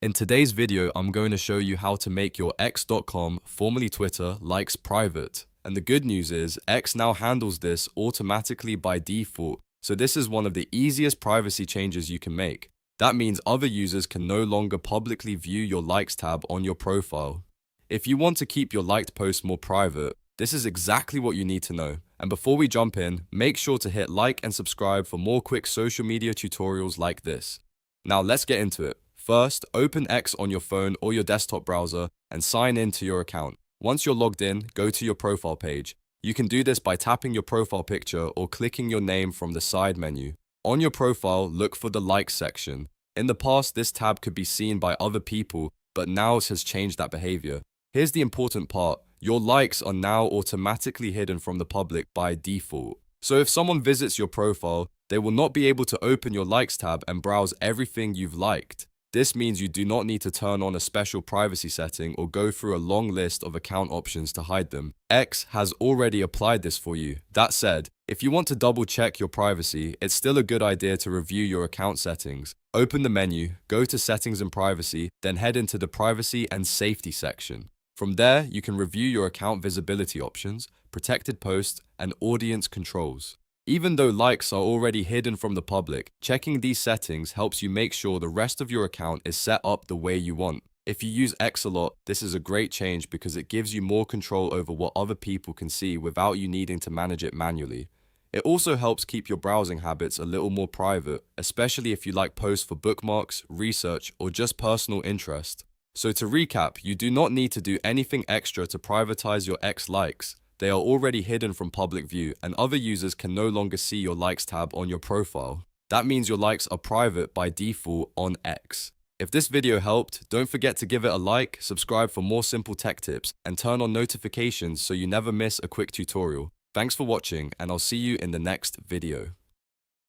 In today's video, I'm going to show you how to make your X.com, formerly Twitter, likes private. And the good news is, X now handles this automatically by default, so this is one of the easiest privacy changes you can make. That means other users can no longer publicly view your likes tab on your profile. If you want to keep your liked posts more private, this is exactly what you need to know. And before we jump in, make sure to hit like and subscribe for more quick social media tutorials like this. Now let's get into it. First, open X on your phone or your desktop browser and sign in to your account. Once you're logged in, go to your profile page. You can do this by tapping your profile picture or clicking your name from the side menu. On your profile, look for the likes section. In the past, this tab could be seen by other people, but now it has changed that behavior. Here's the important part. Your likes are now automatically hidden from the public by default. So if someone visits your profile, they will not be able to open your likes tab and browse everything you've liked. This means you do not need to turn on a special privacy setting or go through a long list of account options to hide them. X has already applied this for you. That said, if you want to double check your privacy, it's still a good idea to review your account settings. Open the menu, go to Settings and Privacy, then head into the Privacy and Safety section. From there, you can review your account visibility options, protected posts, and audience controls. Even though likes are already hidden from the public, checking these settings helps you make sure the rest of your account is set up the way you want. If you use X a lot, this is a great change because it gives you more control over what other people can see without you needing to manage it manually. It also helps keep your browsing habits a little more private, especially if you like posts for bookmarks, research, or just personal interest. So to recap, you do not need to do anything extra to privatize your X likes. They are already hidden from public view, and other users can no longer see your likes tab on your profile. That means your likes are private by default on X. If this video helped, don't forget to give it a like, subscribe for more simple tech tips, and turn on notifications so you never miss a quick tutorial. Thanks for watching, and I'll see you in the next video.